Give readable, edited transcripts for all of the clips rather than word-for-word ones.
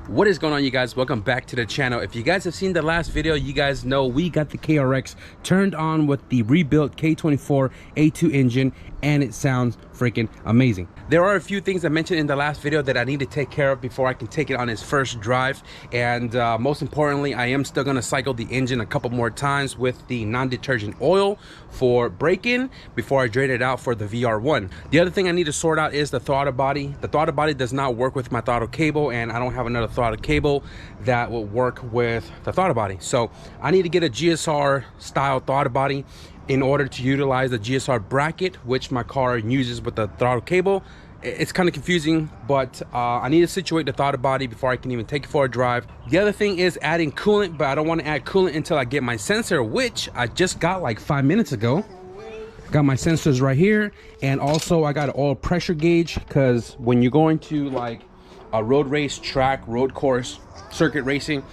What is going on, you guys? Welcome back to the channel. If you guys have seen the last video, you guys know we got the KRX turned on with the rebuilt K24 A2 engine, and it sounds freaking amazing. There are a few things I mentioned in the last video that I need to take care of before I can take it on its first drive, and most importantly, I am still going to cycle the engine a couple more times with the non-detergent oil for break-in before I drain it out for the VR1. The other thing I need to sort out is the throttle body. The throttle body does not work with my throttle cable, and I don't have another throttle cable that will work with the throttle body, so I need to get a GSR style throttle body in order to utilize the GSR bracket, which my car uses with the throttle cable. It's kind of confusing, but I need to situate the throttle body before I can even take it for a drive. The other thing is adding coolant, but I don't want to add coolant until I get my sensor, which I just got like 5 minutes ago. Got my sensors right here, and also I got an oil pressure gauge, because when you're going to like a road race track, road course, circuit racing,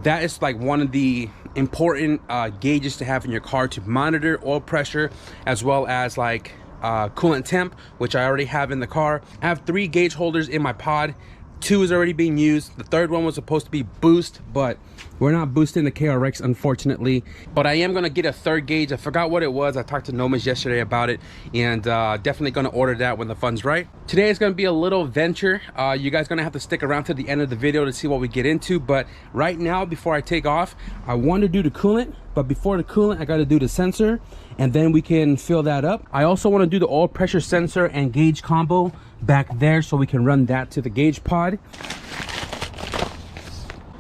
that is like one of the important gauges to have in your car to monitor oil pressure, as well as like coolant temp, which I already have in the car. I have 3 gauge holders in my pod. 2 is already being used. The third one was supposed to be boost, but we're not boosting the KRX, unfortunately. But I am going to get a 3rd gauge. I forgot what it was. I talked to Nomis yesterday about it, and definitely going to order that when the fund's right. Today is going to be a little venture. You guys going to have to stick around to the end of the video to see what we get into. But right now, before I take off, I want to do the coolant. But before the coolant, I got to do the sensor, and then we can fill that up. I also want to do the oil pressure sensor and gauge combo back there, so we can run that to the gauge pod.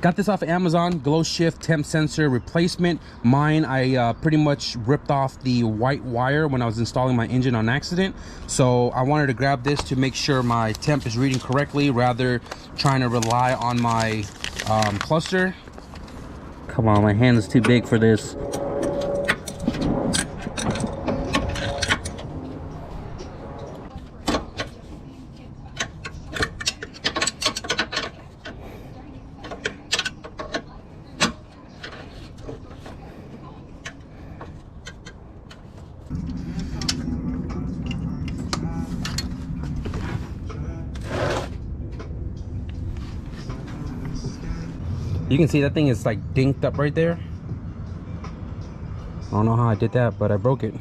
Got this off of Amazon, glow shift temp sensor replacement. Mine, I pretty much ripped off the white wire when I was installing my engine on accident, so I wanted to grab this to make sure my temp is reading correctly, rather trying to rely on my cluster. Come on, my hand is too big for this. You can see that thing is like dinked up right there. I don't know how I did that, but I broke it.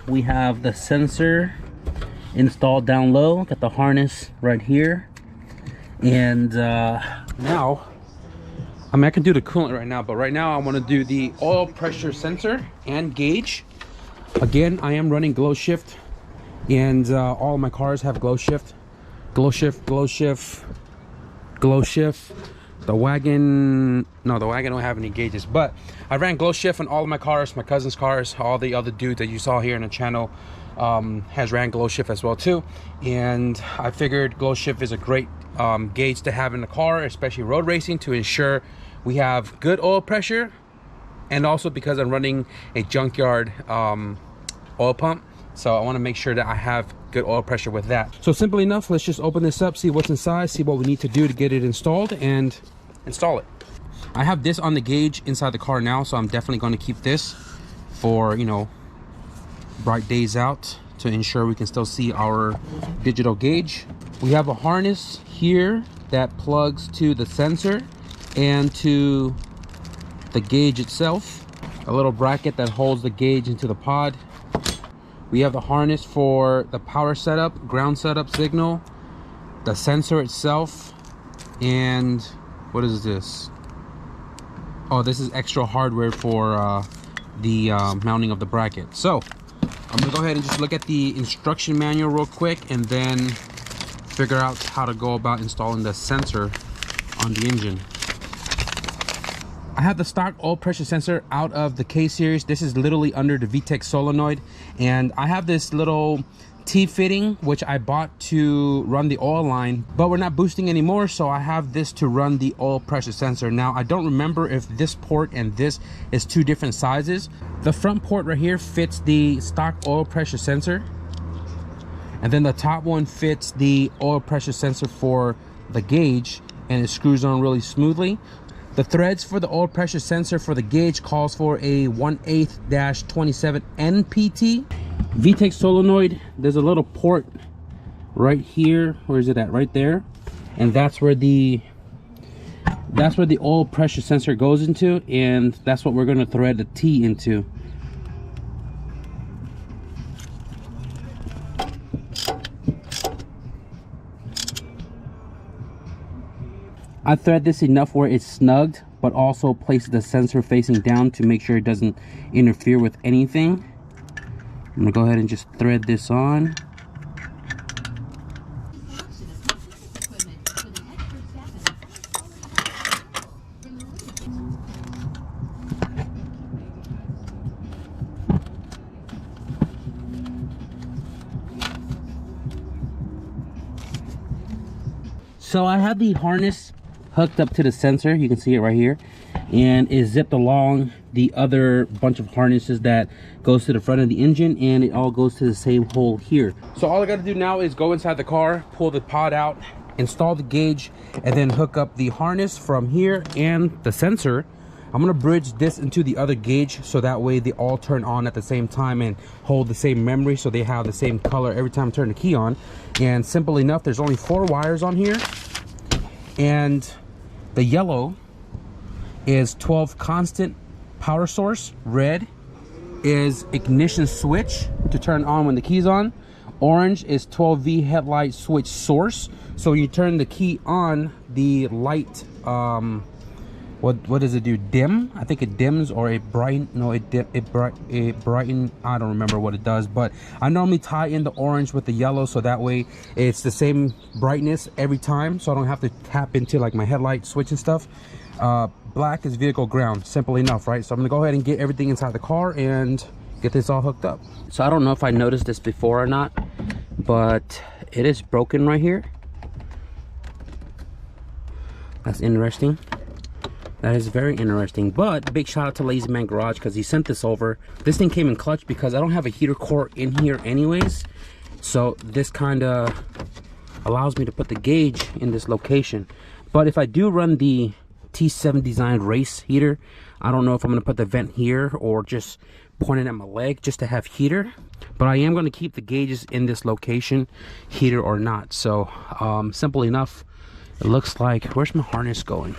We have the sensor installed down low. Got the harness right here. And now, I mean, I can do the coolant right now, but right now I want to do the oil pressure sensor and gauge. Again, I am running glow shift, and all of my cars have glow shift. Glow shift, glow shift, glow shift. The wagon, no, the wagon don't have any gauges, but I ran glow shift on all of my cars. My cousin's cars, all the other dudes that you saw here in the channel has ran glow shift as well too. And I figured glow shift is a great gauge to have in the car, especially road racing, to ensure we have good oil pressure, and also because I'm running a junkyard oil pump, so I want to make sure that I have good oil pressure with that. So simple enough, let's just open this up, see what's inside, see what we need to do to get it installed, and install it. I have this on the gauge inside the car now, so I'm definitely going to keep this for, you know, bright days out, to ensure we can still see our digital gauge. We have a harness here that plugs to the sensor and to the gauge itself. A little bracket that holds the gauge into the pod. We have the harness for the power setup, ground setup signal, the sensor itself, and what is this? Oh, this is extra hardware for the mounting of the bracket. So I'm gonna go ahead and just look at the instruction manual real quick, and then figure out how to go about installing the sensor on the engine. I have the stock oil pressure sensor out of the K series. This is literally under the VTEC solenoid, and I have this little T-fitting which I bought to run the oil line, but we're not boosting anymore, so I have this to run the oil pressure sensor. Now I don't remember if this port and this is 2 different sizes. The front port right here fits the stock oil pressure sensor, and then the top one fits the oil pressure sensor for the gauge, and it screws on really smoothly. The threads for the oil pressure sensor for the gauge calls for a 1/8-27 NPT. VTEC solenoid, there's a little port right here. Where is it at? Right there. And that's where the oil pressure sensor goes into, and that's what we're going to thread the T into. I thread this enough where it's snugged, but also place the sensor facing down to make sure it doesn't interfere with anything. I'm gonna go ahead and just thread this on. So I have the harness hooked up to the sensor, you can see it right here, and is zipped along the other bunch of harnesses that goes to the front of the engine, and it all goes to the same hole here. So all I got to do now is go inside the car, pull the pod out, install the gauge, and then hook up the harness from here and the sensor. I'm gonna bridge this into the other gauge so that way they all turn on at the same time and hold the same memory, so they have the same color every time I turn the key on. And simple enough, there's only 4 wires on here, and the yellow is 12 constant power source. Red is ignition switch to turn on when the key's on. Orange is 12V headlight switch source. So when you turn the key on, the light, what does it do? Dim? I think it dims, or it brighten. No, it brighten. I don't remember what it does, but I normally tie in the orange with the yellow, so that way it's the same brightness every time, so I don't have to tap into like my headlight switch and stuff. Black is vehicle ground. Simple enough, right? So I'm gonna go ahead and get everything inside the car and get this all hooked up. So I don't know if I noticed this before or not, but it is broken right here. That's interesting. That is very interesting. But big shout out to Lazy Man Garage because he sent this over. This thing came in clutch because I don't have a heater core in here anyways. So this kind of allows me to put the gauge in this location. But if I do run the T7 designed race heater, I don't know if I'm going to put the vent here or just point it at my leg just to have heater. But I am going to keep the gauges in this location, heater or not. So simple enough. It looks like, where's my harness going?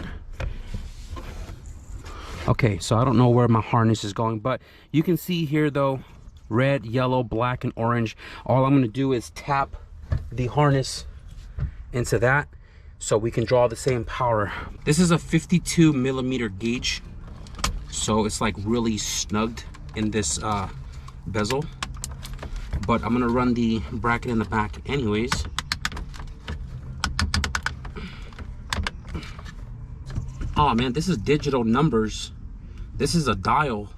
Okay, so I don't know where my harness is going, but you can see here though, red, yellow, black, and orange. All I'm going to do is tap the harness into that so we can draw the same power. This is a 52 millimeter gauge, so it's like really snugged in this bezel, but I'm going to run the bracket in the back anyways. Oh man, this is digital numbers. This is a dial.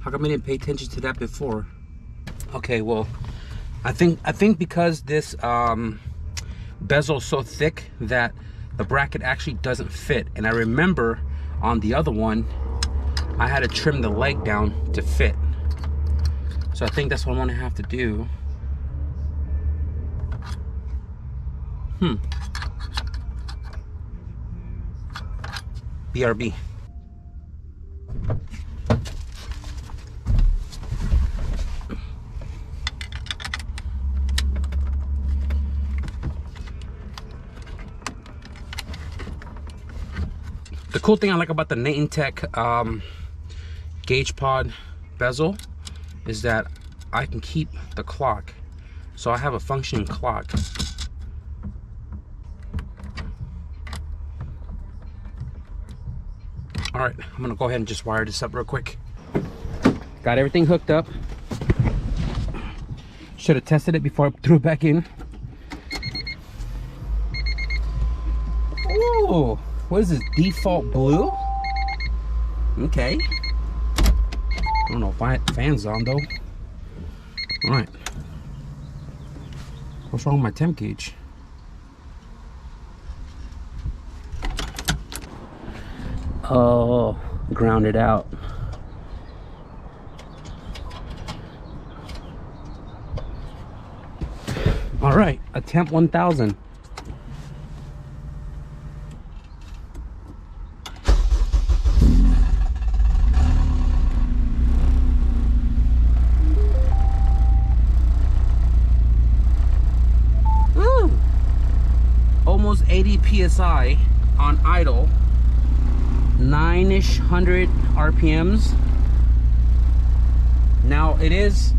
How come I didn't pay attention to that before? Okay, well, I think because this bezel is so thick that the bracket actually doesn't fit. And I remember on the other one, I had to trim the leg down to fit. So I think that's what I'm gonna have to do. BRB. The cool thing I like about the Nathan gauge pod bezel is that I can keep the clock. So I have a functioning clock. All right, I'm gonna go ahead and just wire this up real quick. Got everything hooked up. Should have tested it before I threw it back in. Oh, what is this, default blue? Okay. I don't know if fan's on though. All right. What's wrong with my temp gauge? Oh, grounded out. All right, a Temp 1000. almost 80 psi on idle, 900 RPMs. Now it is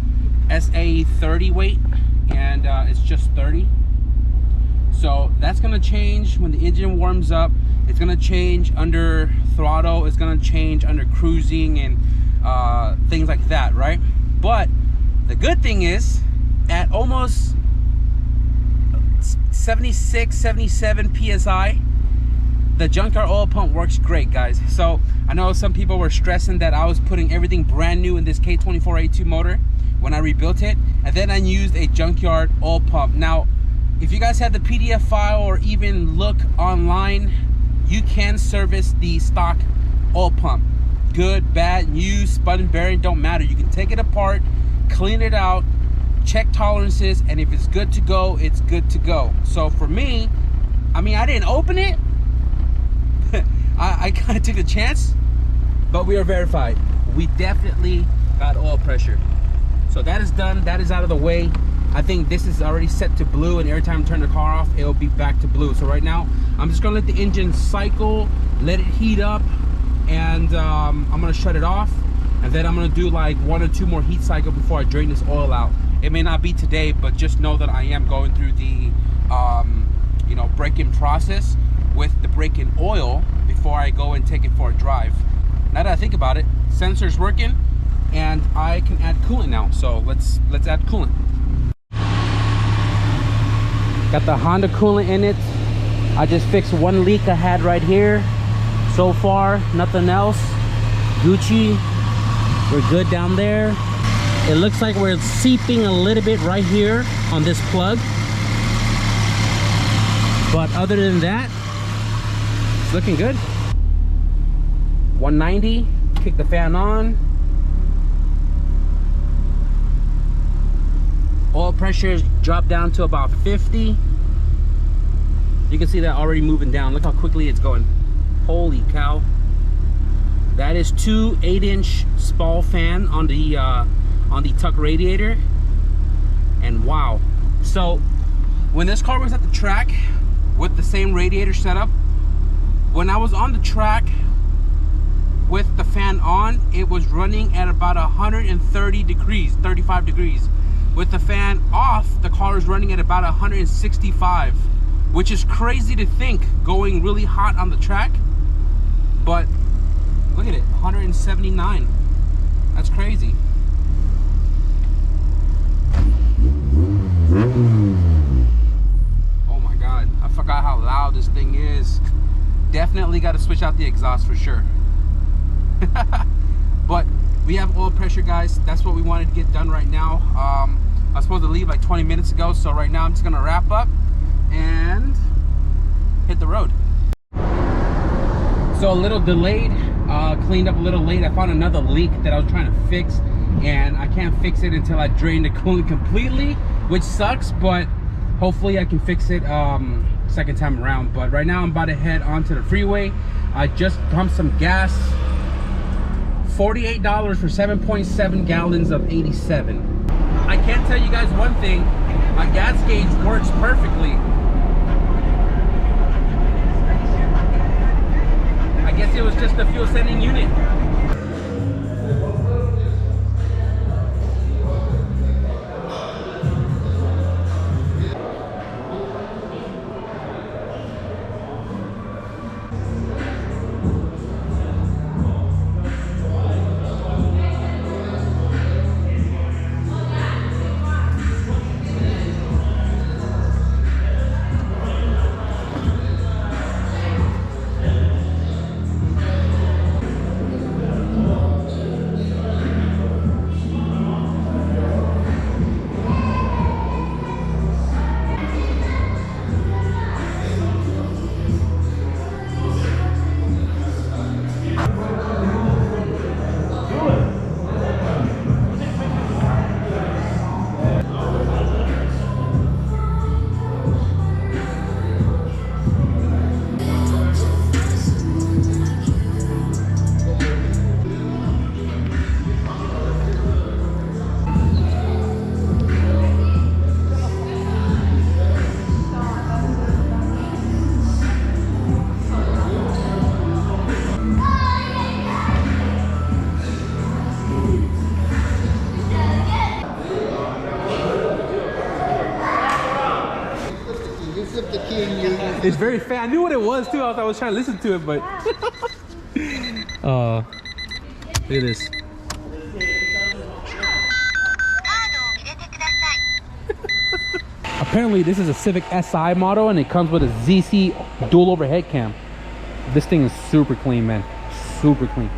SA 30 weight, and it's just 30. So that's gonna change when the engine warms up. It's gonna change under throttle. It's gonna change under cruising and things like that, right? But the good thing is, at almost 76, 77 psi, the junkyard oil pump works great, guys. So I know some people were stressing that I was putting everything brand new in this K24A2 motor when I rebuilt it, and then I used a junkyard oil pump. Now, if you guys have the PDF file or even look online, you can service the stock oil pump. Good, bad, new, spun bearing, don't matter. You can take it apart, clean it out, check tolerances, and if it's good to go, it's good to go. So for me, I mean, I didn't open it. I kind of took a chance, but we are verified. We definitely got oil pressure. So that is done. That is out of the way. I think this is already set to blue, and every time I turn the car off, it'll be back to blue. So right now, I'm just gonna let the engine cycle, let it heat up, and I'm gonna shut it off, and then I'm gonna do like 1 or 2 more heat cycles before I drain this oil out. It may not be today, but just know that I am going through the you know, break-in process with the break-in oil before I go and take it for a drive. Now that I think about it, sensor's working, and I can add coolant now. So let's add coolant. Got the Honda coolant in it. I just fixed one leak I had right here. So far, nothing else. Gucci, we're good down there. It looks like we're seeping a little bit right here on this plug. But other than that, it's looking good. 190, kick the fan on. Oil pressure is dropped down to about 50. You can see that already moving down. Look how quickly it's going. Holy cow. That is 2 8-inch spall fan on the tuck radiator. And wow. So when this car was at the track with the same radiator setup, when I was on the track with the fan on, it was running at about 130 degrees, 35 degrees. With the fan off, the car is running at about 165, which is crazy to think, going really hot on the track. But look at it, 179. That's crazy. Oh my God, I forgot how loud this thing is. Definitely got to switch out the exhaust for sure. But we have oil pressure, guys. That's what we wanted to get done right now. I was supposed to leave like 20 minutes ago, so right now I'm just gonna wrap up and hit the road. So a little delayed, cleaned up a little late. I found another leak that I was trying to fix, and I can't fix it until I drain the coolant completely, which sucks, but hopefully I can fix it second time around. But right now I'm about to head onto the freeway. I just pumped some gas. $48 for 7.7 gallons of 87. I can tell you guys one thing, my gas gauge works perfectly. I guess it was just the fuel sending unit. slip the key in you. It's very fast. I knew what it was too. I was trying to listen to it, but look at this. Apparently this is a Civic SI model and it comes with a ZC dual overhead cam. This thing is super clean, man. Super clean.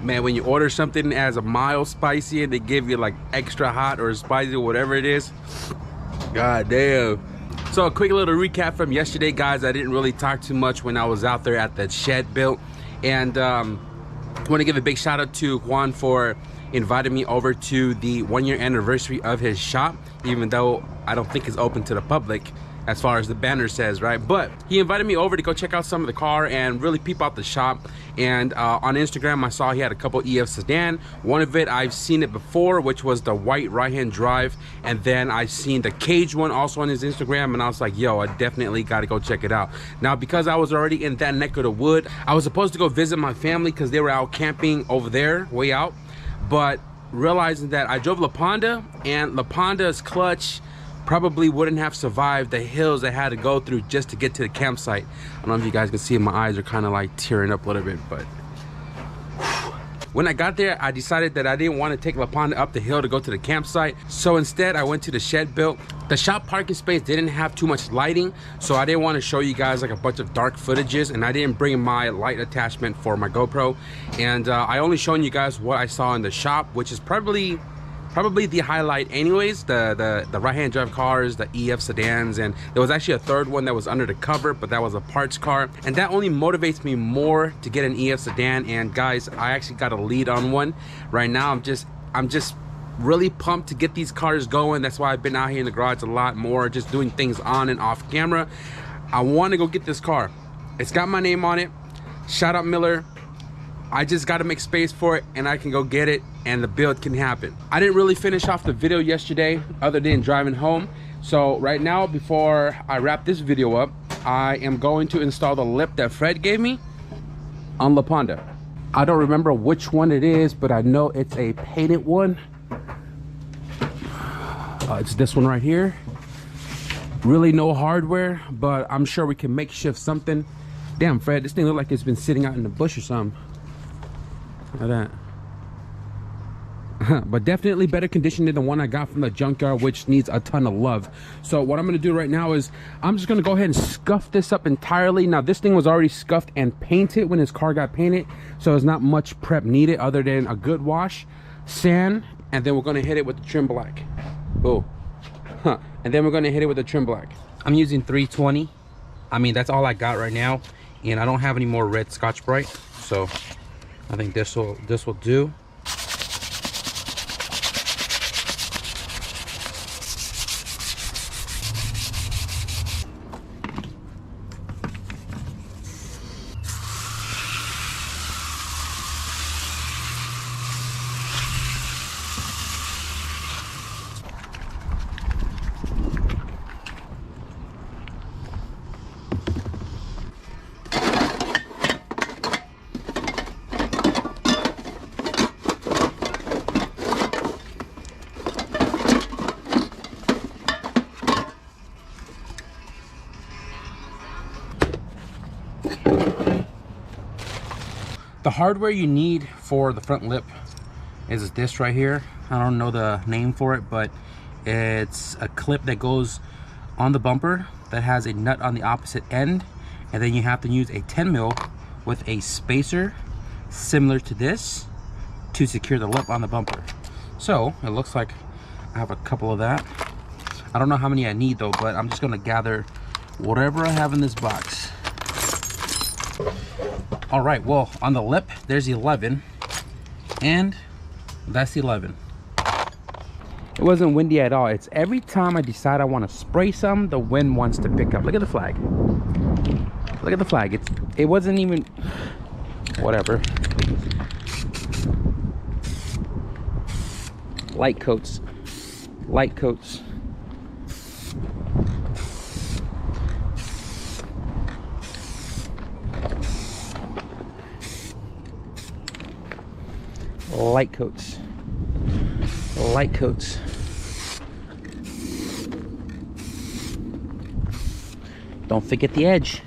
Man, when you order something as a mild spicy and they give you like extra hot or spicy or whatever it is, god damn. So a quick little recap from yesterday, guys. I didn't really talk too much when I was out there at the shed built, and I want to give a big shout out to Juan for inviting me over to the 1-year anniversary of his shop, even though I don't think it's open to the public as far as the banner says, right? But he invited me over to go check out some of the car and really peep out the shop. And on Instagram I saw he had a couple EF sedan. One of it I've seen it before, which was the white right-hand drive, and then I've seen the cage one also on his Instagram, and I was like, yo, I definitely got to go check it out. Now, because I was already in that neck of the wood, I was supposed to go visit my family because they were out camping over there way out, but realizing that I drove La Ponda, and La Ponda's clutch probably wouldn't have survived the hills I had to go through just to get to the campsite. I don't know if you guys can see, my eyes are kind of like tearing up a little bit, but when I got there, I decided that I didn't want to take La Ponda up the hill to go to the campsite. So instead, I went to the shed built. The shop parking space didn't have too much lighting, so I didn't want to show you guys like a bunch of dark footages, and I didn't bring my light attachment for my GoPro. And I only shown you guys what I saw in the shop, which is probably the highlight anyways. The right-hand drive cars, the EF sedans, and there was actually a third one that was under the cover, but that was a parts car, and that only motivates me more to get an EF sedan. And guys, I actually got a lead on one right now. I'm just really pumped to get these cars going. That's why I've been out here in the garage a lot more, just doing things on and off camera. I want to go get this car. It's got my name on it. Shout out Miller. I just got to make space for it and I can go get it and the build can happen. I didn't really finish off the video yesterday other than driving home. So right now, before I wrap this video up, I am going to install the lip that Fred gave me on La Ponda. I don't remember which one it is, but I know it's a painted one. It's this one right here. Really no hardware, but I'm sure we can makeshift something. Damn, Fred, this thing looks like it's been sitting out in the bush or something. Look at that. But definitely better condition than the one I got from the junkyard, which needs a ton of love. So what I'm going to do right now is I'm just going to go ahead and scuff this up entirely. Now, this thing was already scuffed and painted when his car got painted, so there's not much prep needed other than a good wash, sand, and then we're going to hit it with the trim black. Boom. And then we're going to hit it with the trim black. I'm using 320. I mean, that's all I got right now, and I don't have any more red Scotch-Brite, so I think this will do. The hardware you need for the front lip is this right here. I don't know the name for it, but it's a clip that goes on the bumper that has a nut on the opposite end, and then you have to use a 10 mil with a spacer similar to this to secure the lip on the bumper. So it looks like I have a couple of that. I don't know how many I need though, but I'm just gonna gather whatever I have in this box. All right, well, on the lip, there's 11, and that's 11. It wasn't windy at all. It's every time I decide I want to spray some, the wind wants to pick up. Look at the flag. Look at the flag. It wasn't even, whatever. Light coats. Light coats. Light coats. Light coats. Don't forget the edge.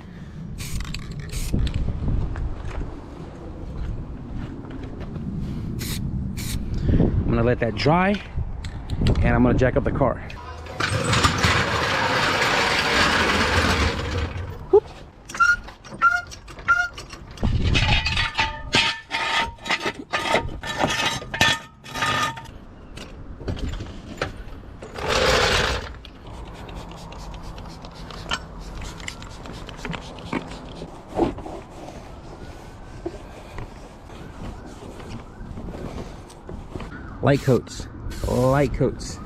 I'm gonna let that dry, and I'm gonna jack up the car. Whoop. Light coats, light coats,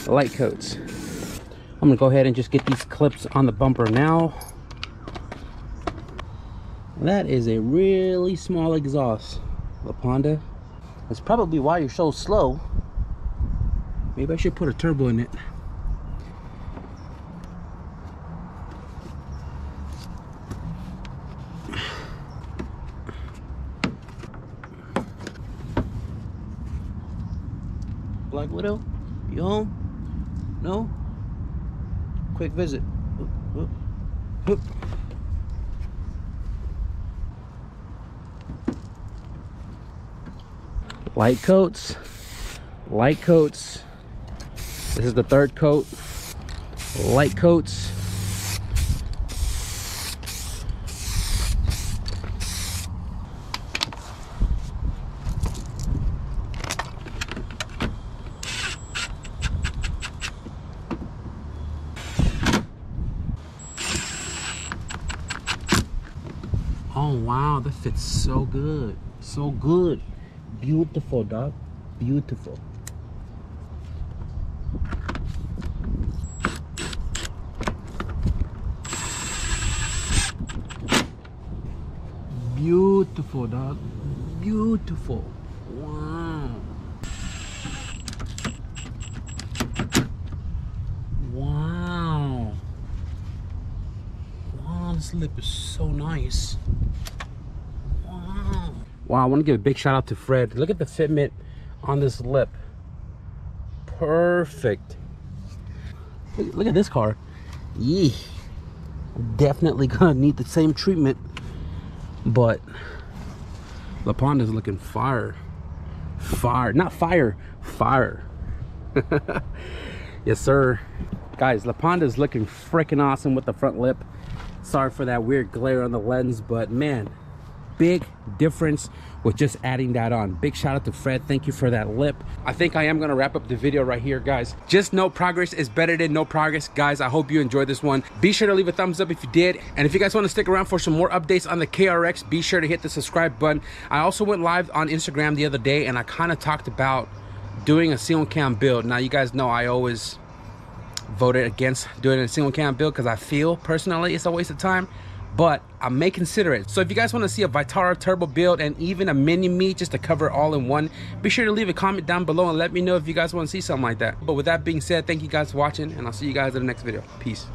light coats. I'm gonna go ahead and just get these clips on the bumper now. That is a really small exhaust, LaPonda. That's probably why you're so slow. Maybe I should put a turbo in it. Black Widow, you home? No? Quick visit. Oop, oop, oop. Light coats. Light coats. This is the third coat. Light coats. Oh wow, that fits so good. So good. Beautiful, dog. Beautiful. Beautiful, dog. Beautiful. Wow. Wow. Wow, this lip is so nice. Wow. Wow, I want to give a big shout out to Fred. Look at the fitment on this lip. Perfect. Look at this car. Yee. Definitely gonna need the same treatment. But LaPonda's looking fire. Fire. Not fire. Fire. Yes, sir. Guys, LaPonda's looking freaking awesome with the front lip. Sorry for that weird glare on the lens, but man, big difference with just adding that on. Big shout out to Fred. Thank you for that lip. I think I am gonna wrap up the video right here, guys. Just know progress is better than no progress. Guys, I hope you enjoyed this one. Be sure to leave a thumbs up if you did, and if you guys want to stick around for some more updates on the KRX, be sure to hit the subscribe button. I also went live on Instagram the other day, and I kind of talked about doing a single cam build. Now you guys know I always voted against doing a single cam build because I feel personally it's a waste of time, but I may consider it. So if you guys want to see a Vitara turbo build and even a mini me just to cover all in one, be sure to leave a comment down below and let me know if you guys want to see something like that. But with that being said, thank you guys for watching, and I'll see you guys in the next video. Peace.